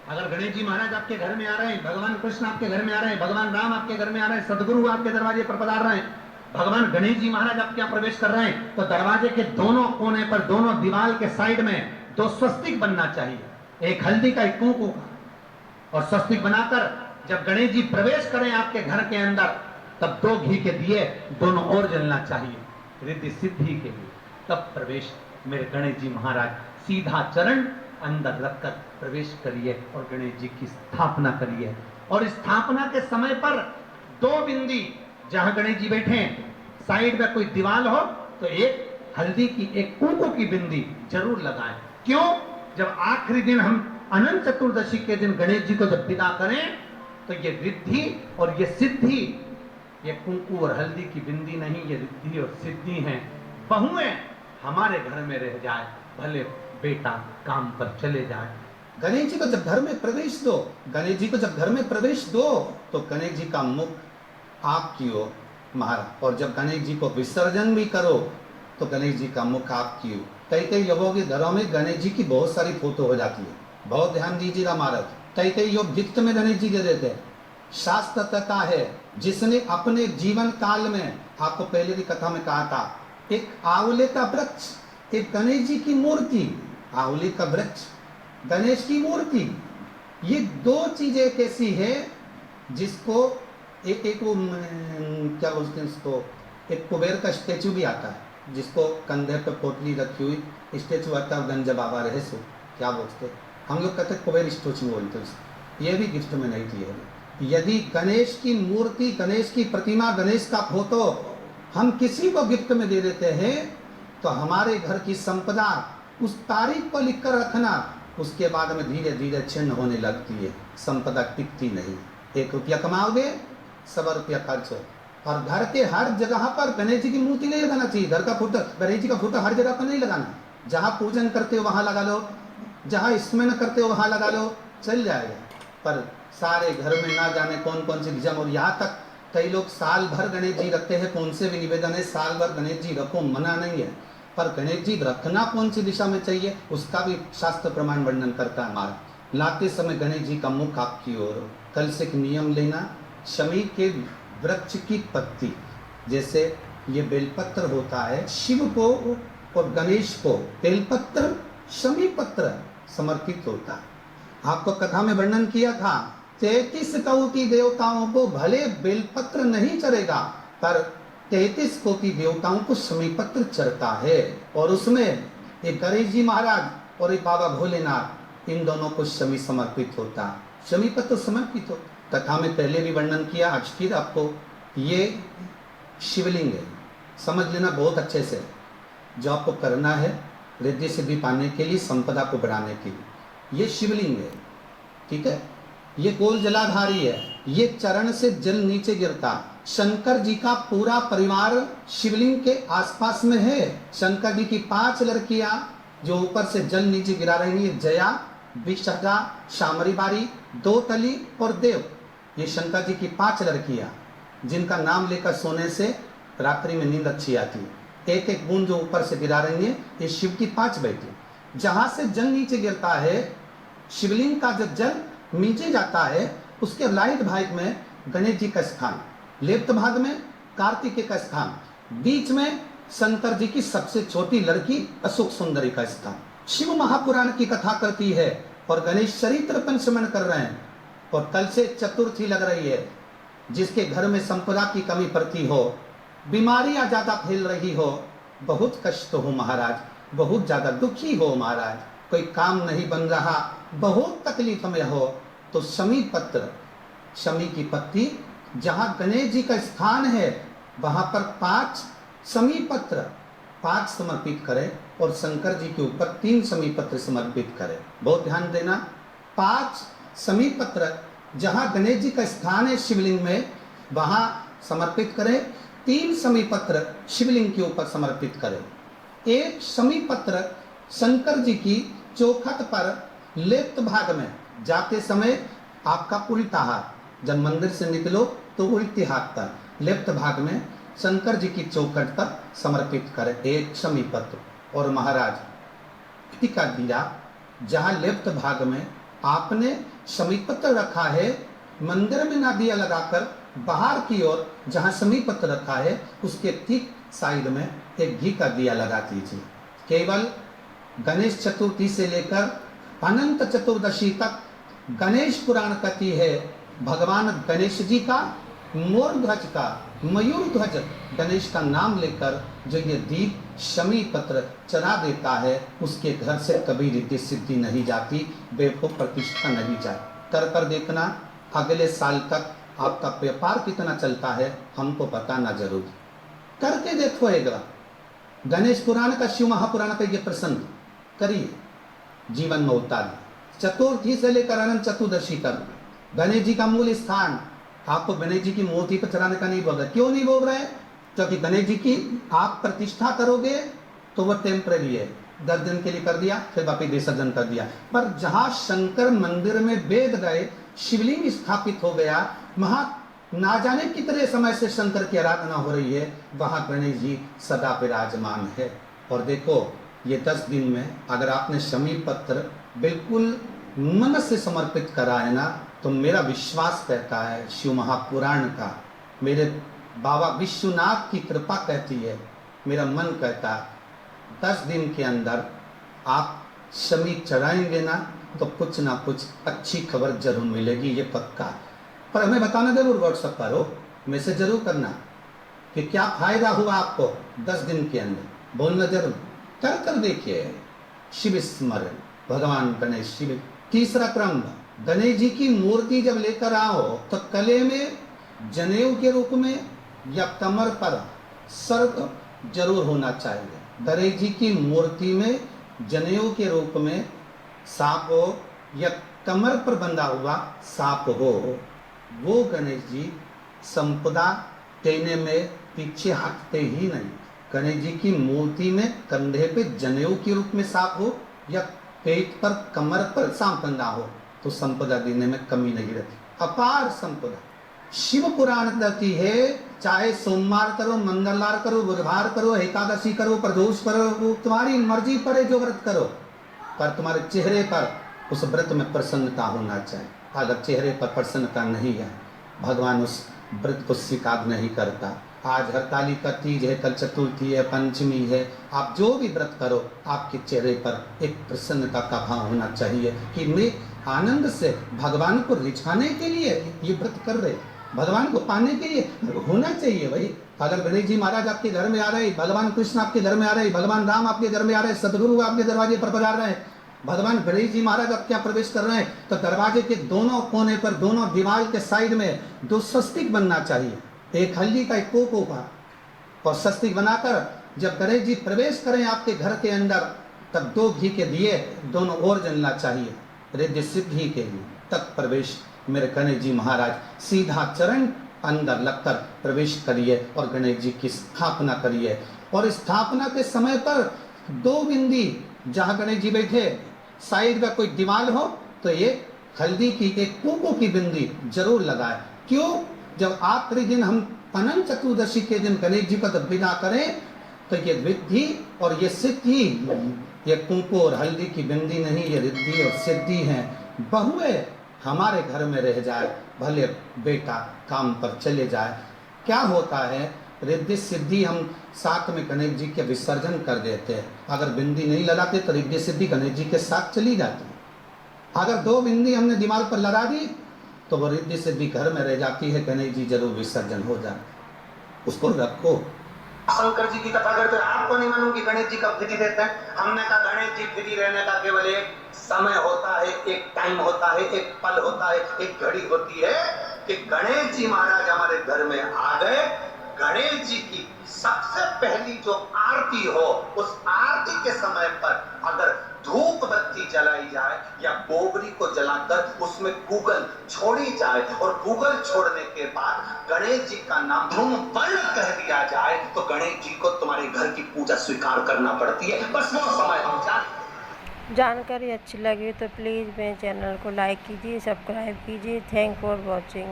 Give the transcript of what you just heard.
अगर गणेश जी महाराज आपके घर में आ रहे हैं, भगवान कृष्ण आपके घर में आ रहे हैं, भगवान राम आपके घर में आ रहे हैं, सदगुरु आपके दरवाजे पर पधार रहे हैं, भगवान गणेश जी महाराज आपके यहाँ प्रवेश कर रहे हैं, तो दरवाजे के दोनों कोने पर, दोनों दीवार के साइड में 2 स्वस्तिक बनना चाहिए, एक हल्दी का, एक कुंकू का। और स्वस्तिक बनाकर जब गणेश जी प्रवेश करें आपके घर के अंदर, तब 2 घी के दिए दोनों ओर जलना चाहिए, रिद्धि सिद्धि के लिए। तब प्रवेश मेरे गणेश जी महाराज, सीधा चरण अंदर रखकर प्रवेश करिए और गणेश जी की स्थापना करिए। और स्थापना के समय पर 2 बिंदी, जहां गणेश जी बैठे हैं साइड में कोई दीवार हो तो एक हल्दी की, एक कुंकू की बिंदी जरूर लगाएं। क्यों? जब आखिरी दिन हम अनंत चतुर्दशी के दिन गणेश जी को जब विदा करें, तो ये रिद्धि और ये सिद्धि, ये कुंकू और हल्दी की बिंदी नहीं, ये रिद्धि और सिद्धि है। बहुएं हमारे घर में रह जाए, भले बेटा काम पर चले जाए। गणेश जी को जब घर में प्रवेश दो, गणेश जी को जब घर में प्रवेश दो, तो गणेश जी का मुख आपकी ओर मारा, और जब गणेश जी को विसर्जन भी करो तो गणेश जी का मुख आपकी ओर। कई कई लोगों के घरों में गणेश जी की बहुत सारी फोटो हो जाती है, बहुत ध्यान दीजिएगा महाराज। कई कई लोग गिफ्ट में गणेश जी दे देते हैं। शास्त्र कहता है, जिसने अपने जीवन काल में, आपको पहले की कथा में कहा था, एक आंवले का वृक्ष, एक गणेश जी की मूर्ति, आंवले का वृक्ष, गणेश की मूर्ति, ये 2 चीजें कैसी है जिसको एक वो क्या बोलते हैं उसको, एक कुबेर का स्टेचू भी आता है जिसको कंधे पे पोटली रखी हुई स्टेचू आता है, गंज बाबा रहे सो क्या बोलते, हम लोग कहते कुबेर स्टेचू बोलते हैं। ये भी गिफ्ट में नहीं दिए हैं। यदि गणेश की मूर्ति, गणेश की प्रतिमा, गणेश का फोटो हम किसी को गिफ्ट में दे देते हैं, तो हमारे घर की संपदा उस तारीख को लिखकर रखना, उसके बाद में धीरे धीरे छिन्न होने लगती है, संपदा टिकती नहीं। 1 रुपया कमाओगे, 100 रुपया खर्च हो। और घर के हर जगह पर गणेश जी की मूर्ति नहीं लगाना चाहिए। घर का फोटो, गणेश जी का फोटो हर जगह पर नहीं लगाना। जहाँ पूजन करते हो वहाँ लगा लो, जहाँ स्मरण करते हो वहाँ लगा लो, चल जाएगा। पर सारे घर में ना जाने कौन कौन सी डिजाइन, और यहाँ तक कई लोग साल भर गणेश जी रखते हैं। कौन से भी निवेदन है, साल भर गणेश जी रखो, मना नहीं है, पर गणेश जी रखना कौन सी दिशा में चाहिए उसका भी शास्त्र प्रमाण वर्णन करता है हमारा। लाते समय गणेश जी का मुख आपकी ओर। कल से एक नियम लेना, शमी के वृक्ष की पत्ती, जैसे ये बेलपत्र होता है, शिव को और गणेश को बेलपत्र, शमी पत्र समर्पित होता है। आपको कथा में वर्णन किया था, 33 कोटि देवताओं को भले बेलपत्र नहीं चढ़ेगा, पर 33 कोटि देवताओं को शमी पत्र चढ़ता है। और उसमें एक गणेश जी महाराज और एक बाबा भोलेनाथ, इन दोनों को शमी समर्पित होता है, शमी पत्र समर्पित हो। कथा में पहले भी वर्णन किया, आज फिर आपको, ये शिवलिंग है, समझ लेना बहुत अच्छे से। जो आपको करना है रिद्धि सिद्धि पाने के लिए, संपदा को बढ़ाने के लिए, ये शिवलिंग है, ठीक है। ये गोल जलाधारी है, ये चरण से जल नीचे गिरता। शंकर जी का पूरा परिवार शिवलिंग के आसपास में है। शंकर जी की 5 लड़कियां जो ऊपर से जल नीचे गिरा रही है, जया, विशा, शामरी बारी, 2 तली और देव, ये शंकर जी की 5 लड़कियां, जिनका नाम लेकर सोने से रात्रि में नींद अच्छी आती है। एक एक बूंद जो ऊपर से गिरा रही है, ये शिव की 5 बेटी। जहां से जल नीचे गिरता है, शिवलिंग का जब जल नीचे जाता है, उसके राइट भाग में गणेश जी का स्थान, लेफ्ट भाग में कार्तिकेय का स्थान, बीच में शंकर जी की सबसे छोटी लड़की अशोक सुंदरी का स्थान। शिव महापुराण की कथा करती है और गणेश चरित्र पर स्मरण कर रहे हैं। और कल से चतुर्थी लग रही है। जिसके घर में संपदा की कमी पड़ती हो, बीमारियां ज्यादा फैल रही हो, बहुत कष्ट हो महाराज, बहुत ज्यादा दुखी हो महाराज, कोई काम नहीं बन रहा, बहुत तकलीफ में हो, तो शमी पत्र, शमी की पत्ती, जहां गणेश जी का स्थान है वहां पर 5 शमी पत्र 5 समर्पित करें और शंकर जी के ऊपर 3 शमी पत्र समर्पित करें। बहुत ध्यान देना, 5 शमी पत्र जहां गणेश जी का स्थान है शिवलिंग में, वहां समर्पित करें। 3 शमी पत्र शिवलिंग के ऊपर समर्पित करें। 1 शमी पत्र शंकर जी की चौखट पर लेफ्ट भाग में, जाते समय आपका उल्टा हाथ, जब मंदिर से निकलो तो उल्टे हाथ पर लेफ्ट भाग में शंकर जी की चौखट पर समर्पित करें 1 शमी पत्र। और महाराज टीका दिया, जहाँ लेफ्ट भाग में आपने समीप पत्र रखा है, मंदिर में ना दिया लगाकर बाहर की ओर जहां समीप पत्र रखा है उसके ठीक साइड में एक घी का दिया लगा दीजिए। केवल गणेश चतुर्थी से लेकर अनंत चतुर्दशी तक गणेश पुराण कहती है भगवान गणेश जी का मोर ध्वज का मयूर ध्वज गणेश का नाम लेकर जो ये दीप शमी पत्र चढ़ा देता है उसके घर से कभी रिद्धि सिद्धि नहीं जाती, बेवकूफ प्रतिष्ठा नहीं जाए। कर देखना अगले साल तक आपका व्यापार कितना चलता है हमको बताना जरूर। करके देखो एक बार। गणेश पुराण का शिव महापुराण का ये प्रसंग करिए, जीवन में उतारिए। चतुर्थी से लेकर अनंत चतुर्दशी तक गणेश जी का मूल स्थान आपको गणेश जी की मूर्ति पर चढ़ाने का नहीं बोल रहे। क्यों नहीं बोल रहे? क्योंकि गणेश जी की आप प्रतिष्ठा करोगे तो वह टेम्पररी है, 10 दिन के लिए कर दिया फिर वापिस विसर्जन कर दिया। पर जहां शंकर मंदिर में वेद गए, शिवलिंग स्थापित हो गया, वहां ना जाने कितने समय से शंकर की आराधना हो रही है, वहां गणेश जी सदा विराजमान है। और देखो ये 10 दिन में अगर आपने शमी पत्र बिल्कुल मन से समर्पित करा है ना, तो मेरा विश्वास कहता है शिव महापुराण का, मेरे बाबा विश्वनाथ की कृपा कहती है, मेरा मन कहता है 10 दिन के अंदर आप शमी चढ़ाएंगे ना तो कुछ ना कुछ अच्छी खबर जरूर मिलेगी, ये पक्का। पर हमें बताना जरूर, व्हाट्सएप करो, मैसेज जरूर करना कि क्या फायदा हुआ आपको 10 दिन के अंदर, बोलना जरूर। कर देखिए शिव स्मरण भगवान गणेश शिव। तीसरा क्रम, गणेश जी की मूर्ति जब लेकर आओ तो कले में जनेऊ के रूप में या कमर पर सर्प जरूर होना चाहिए। गणेश जी की मूर्ति में जनेऊ के रूप में सांप हो या कमर पर बंधा हुआ सांप हो, वो गणेश जी संपदा देने में पीछे हटते ही नहीं। गणेश जी की मूर्ति में कंधे पे जनेऊ के रूप में सांप हो या पेट पर कमर पर सांप बंधा हो तो संपदा देने में कमी नहीं रहती, अपार संपदा। शिव पुराण कहती है चाहे सोमवार करो, मंगलवार करो, बुधवार करो, एकादशी करो, प्रदोष करो, तुम्हारी मर्जी पड़े जो व्रत करो, पर तुम्हारे चेहरे पर उस व्रत में प्रसन्नता होना चाहिए। अगर चेहरे पर प्रसन्नता नहीं है भगवान उस व्रत को स्वीकार नहीं करता। आज हरतालिका तीज है, कल चतुर्थी है, पंचमी है, आप जो भी व्रत करो आपके चेहरे पर एक प्रसन्नता का भाव होना चाहिए कि मैं आनंद से भगवान को रिझाने के लिए ये व्रत कर रहे, भगवान को पाने के लिए होना चाहिए भाई। अगर गणेश जी महाराज आपके घर में आ रहे, भगवान कृष्ण आपके घर में आ रहे, भगवान राम आपके घर में आ रहे, सदगुरु आपके दरवाजे पर पधार रहे हैं, भगवान गणेश जी महाराज आप क्या प्रवेश कर रहे हैं, तो दरवाजे के दोनों कोने पर, दोनों दीवार के साइड में 2 स्वस्तिक बनना चाहिए, एक हल्दी का, एक कोको का। और स्वस्तिक बनाकर जब गणेश जी प्रवेश करें आपके घर के अंदर तब 2 घी के दिए दोनों ओर जलना चाहिए, रिद्धि सिद्धि के लिए। तब प्रवेश मेरे गणेश जी महाराज सीधा चरण अंदर लगकर प्रवेश करिए और गणेश जी की स्थापना करिए। और स्थापना के समय पर 2 बिंदी जहाँ गणेश जी बैठे साइड में कोई दीवार हो तो ये हल्दी की, एक कुंकू की बिंदी जरूर लगाए। क्यों? जब आखिरी दिन हम अनंत चतुर्दशी के दिन गणेश जी का जब विदा करें तो ये रिद्धि और ये सिद्धि, ये कुंकू और हल्दी की बिंदी नहीं, ये रिद्धि और सिद्धि है। बहुए हमारे घर में रह जाए, भले बेटा काम पर चले जाए, क्या होता है रिद्धि सिद्धि हम साथ में गणेश जी के विसर्जन कर देते हैं। अगर बिंदी नहीं लगाते तो रिद्धि सिद्धि गणेश जी के साथ चली जाती है। अगर 2 बिंदी हमने दिमाग पर लगा दी तो वो रिद्धि सिद्धि घर में रह जाती है, गणेश जी जरूर विसर्जन हो जाए, उसको रखो। शंकर जी की कथा करते आपको नहीं मालूम कि गणेश जी कब फ्री रहते हैं। हमने कहा गणेश जी फ्री रहने का केवल एक समय होता है, एक टाइम होता है, एक पल होता है, एक घड़ी होती है कि गणेश जी महाराज हमारे घर में आ गए। गणेश जी की सबसे पहली जो आरती हो उस आरती के समय पर अगर धूप बत्ती जलाई जाए या गोबरी को जलाकर उसमें गूगल छोड़ी जाए और गूगल छोड़ने के बाद गणेश जी का नाम धूम वर्ण कह दिया जाए तो गणेश जी को तुम्हारे घर की पूजा स्वीकार करना पड़ती है। बस वो समय हम जानकारी अच्छी लगी तो प्लीज़ मेरे चैनल को लाइक कीजिए, सब्सक्राइब कीजिए। Thank for watching.